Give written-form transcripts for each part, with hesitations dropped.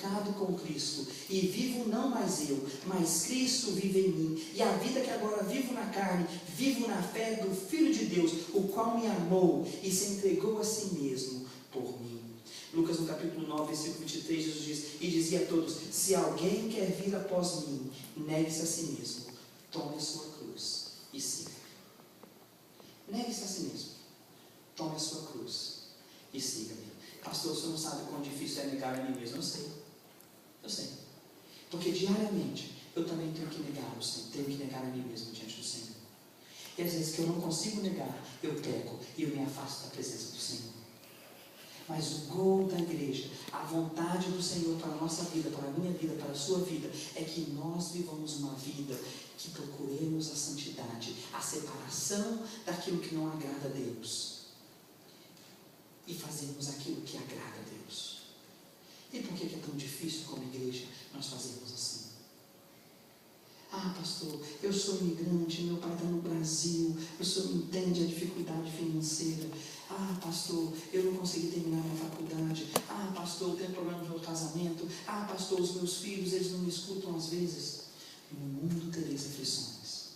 crucificado com Cristo, e vivo não mais eu, mas Cristo vive em mim, e a vida que agora vivo na carne, vivo na fé do Filho de Deus, o qual me amou e se entregou a si mesmo por mim. Lucas no capítulo 9, versículo 23, Jesus diz, e dizia a todos, se alguém quer vir após mim, negue-se a si mesmo, tome a sua cruz e siga. Negue-se a si mesmo, tome a sua cruz e siga-me. Pastor, você não sabe quão difícil é negar a mim mesmo. Eu sei. Porque diariamente eu também tenho que negar o Senhor, tenho que negar a mim mesmo diante do Senhor. E às vezes que eu não consigo negar, eu peco e eu me afasto da presença do Senhor. Mas o gol da igreja, a vontade do Senhor para a nossa vida, para a minha vida, para a sua vida, é que nós vivamos uma vida que procuremos a santidade, a separação daquilo que não agrada a Deus, e fazermos aquilo que agrada a Deus. E por que é tão difícil como igreja nós fazermos assim? Ah, pastor, eu sou imigrante, meu pai está no Brasil, o senhor entende a dificuldade financeira. Ah, pastor, eu não consegui terminar minha faculdade. Ah, pastor, eu tenho problema no meu casamento. Ah, pastor, os meus filhos, eles não me escutam às vezes. No mundo tereis aflições,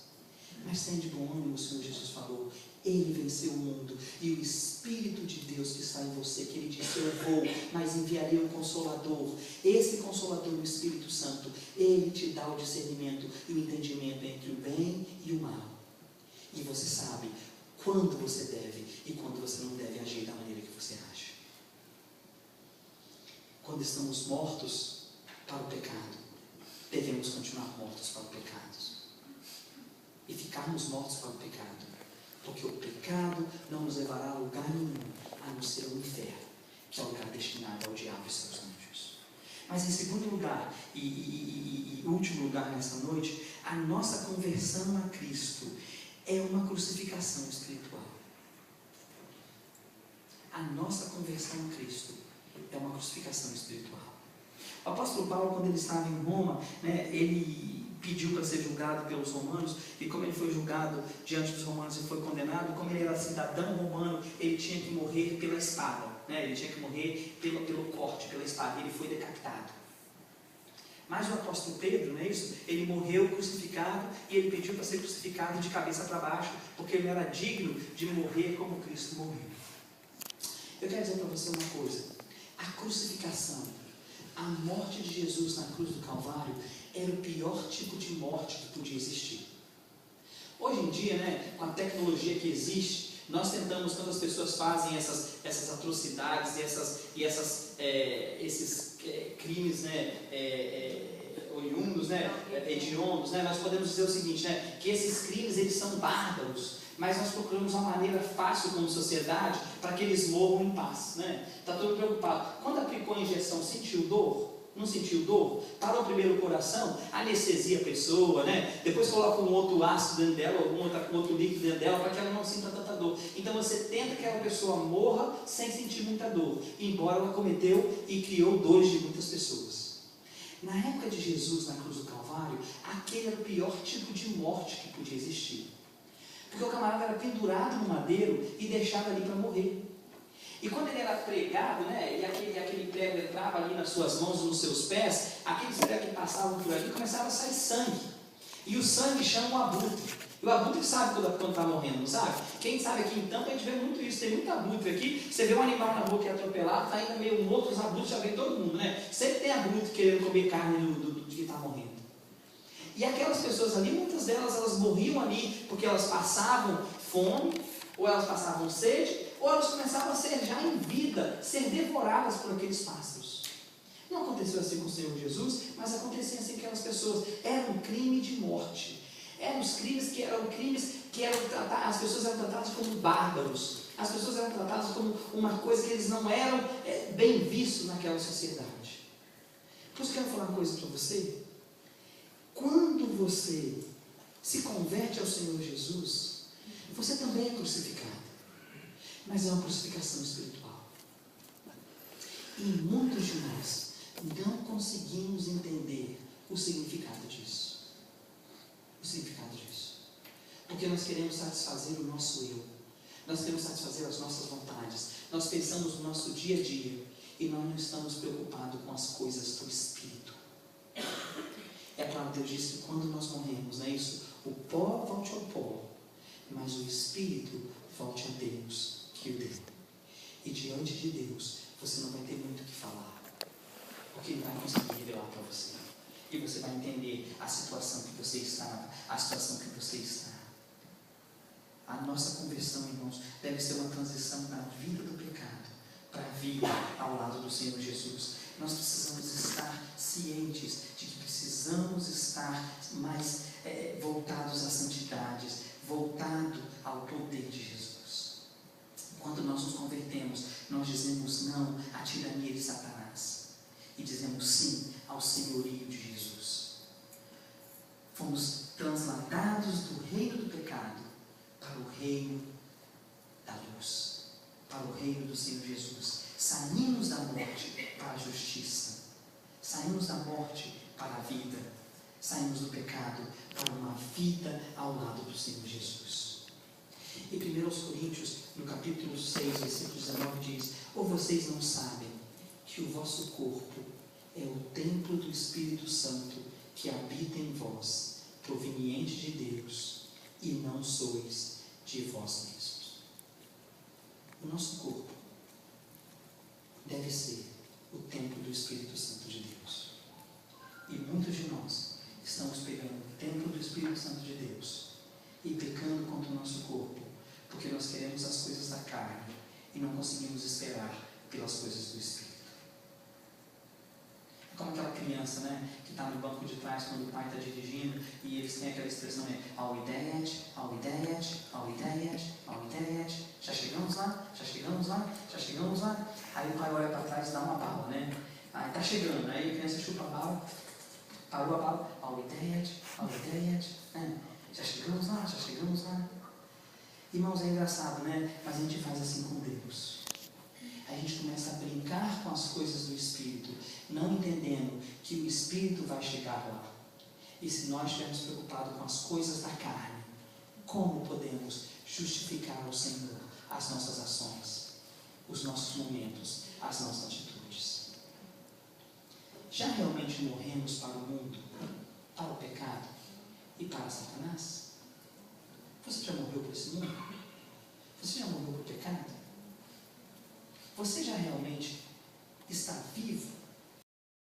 mas tem de bom ânimo, o Senhor Jesus falou. Ele venceu o mundo, e o Espírito de Deus que está em você, que Ele disse, eu vou, mas enviarei o Consolador. Esse Consolador, o Espírito Santo, Ele te dá o discernimento e o entendimento entre o bem e o mal. E você sabe quando você deve e quando você não deve agir da maneira que você age. Quando estamos mortos para o pecado, devemos continuar mortos para o pecado. E ficarmos mortos para o pecado. Porque o pecado não nos levará a lugar nenhum, a não ser o inferno, que é o lugar destinado ao diabo e seus anjos. Mas em segundo lugar, e último lugar nessa noite, a nossa conversão a Cristo é uma crucificação espiritual. A nossa conversão a Cristo é uma crucificação espiritual. O apóstolo Paulo, quando ele estava em Roma, ele pediu para ser julgado pelos romanos, e como ele foi julgado diante dos romanos e foi condenado, como ele era cidadão romano, ele tinha que morrer pela espada, ele tinha que morrer pelo corte, pela espada, ele foi decapitado. Mas o apóstolo Pedro, não é isso? Ele morreu crucificado, e ele pediu para ser crucificado de cabeça para baixo, porque ele não era digno de morrer como Cristo morreu. Eu quero dizer para você uma coisa, a crucificação, a morte de Jesus na cruz do Calvário, era o pior tipo de morte que podia existir. Hoje em dia, com a tecnologia que existe, nós tentamos, quando as pessoas fazem essas atrocidades e esses crimes oriundos, hediondos, nós podemos dizer o seguinte, que esses crimes eles são bárbaros, mas nós procuramos uma maneira fácil como sociedade para que eles morram em paz. Está todo preocupado. Quando aplicou a injeção, sentiu dor? Não sentiu dor? Parou primeiro o coração, anestesia a pessoa, depois coloca um outro ácido dentro dela, algum outro líquido dentro dela, para que ela não sinta tanta dor. Então você tenta que aquela pessoa morra sem sentir muita dor, embora ela cometeu e criou dores de muitas pessoas. Na época de Jesus na cruz do Calvário, aquele era o pior tipo de morte que podia existir. Porque o camarada era pendurado no madeiro e deixado ali para morrer. E quando ele era pregado, e aquele prego entrava ali nas suas mãos e nos seus pés, aqueles pregos que passavam por ali, começava a sair sangue. E o sangue chama o abutre. E o abutre sabe quando está morrendo, não sabe? Quem sabe aqui em Tampa a gente vê muito isso, tem muito abutre aqui. Você vê um animal na rua que é atropelado, está ainda meio morto, os abutres já vem todo mundo, Sempre tem abutre querendo comer carne do que está morrendo. E aquelas pessoas ali, muitas delas, elas morriam ali porque elas passavam fome, ou elas passavam sede, ou elas começavam a ser já em vida, ser devoradas por aqueles pássaros. Não aconteceu assim com o Senhor Jesus, mas acontecia assim com aquelas pessoas. Era um crime de morte. Eram os crimes que eram tratados, as pessoas eram tratadas como bárbaros. As pessoas eram tratadas como uma coisa que eles não eram bem vistos naquela sociedade. Por isso eu quero falar uma coisa para você. Quando você se converte ao Senhor Jesus, você também é crucificado. Mas é uma crucificação espiritual. E muitos de nós não conseguimos entender o significado disso. O significado disso. Porque nós queremos satisfazer o nosso eu. Nós queremos satisfazer as nossas vontades. Nós pensamos no nosso dia a dia. E nós não estamos preocupados com as coisas dos Deus diz que quando nós morremos, não é isso? O pó volte ao pó, mas o Espírito volte a Deus que o deu. E diante de Deus, você não vai ter muito o que falar, porque Ele vai conseguir revelar para você. E você vai entender a situação que você estava, a situação que você está. A nossa conversão, irmãos, deve ser uma transição da vida do pecado para a vida ao lado do Senhor Jesus. Nós precisamos estar cientes de que precisamos estar mais voltados às santidades, voltado ao poder de Jesus. Quando nós nos convertemos, nós dizemos não à tirania de Satanás e dizemos sim ao senhorio de Jesus. Fomos transladados do reino do pecado para o reino da luz, para o reino do Senhor Jesus. Saímos da morte para a justiça, saímos da morte para a vida, saímos do pecado para uma vida ao lado do Senhor Jesus. Em 1 Coríntios, no capítulo 6, versículo 19, diz: ou vocês não sabem que o vosso corpo é o templo do Espírito Santo que habita em vós, proveniente de Deus, e não sois de vós mesmos. O nosso corpo deve ser o templo do Espírito Santo de Deus. E muitos de nós estamos pegando o templo do Espírito Santo de Deus e pecando contra o nosso corpo, porque nós queremos as coisas da carne e não conseguimos esperar pelas coisas do Espírito. É como aquela criança, né, que está no banco de trás quando o pai está dirigindo e eles têm aquela expressão, all ideias, all ideias, all ideias, all ideias. Já chegamos lá? Já chegamos lá? Já chegamos lá? Aí o pai olha para trás e dá uma bala, né? Aí está chegando, aí a criança chupa a bala, parou a bala, all ideias, né? Já chegamos lá? Já chegamos lá? Irmãos, é engraçado, né? Mas a gente faz assim com Deus. A gente começa a brincar com as coisas do Espírito, não entendendo que o Espírito vai chegar lá. E se nós estivermos preocupados com as coisas da carne, como podemos justificar ao Senhor as nossas ações, os nossos momentos, as nossas atitudes? Já realmente morremos para o mundo, para o pecado e para Satanás? Você já morreu por esse mundo? Você já morreu por pecado? Você já realmente está vivo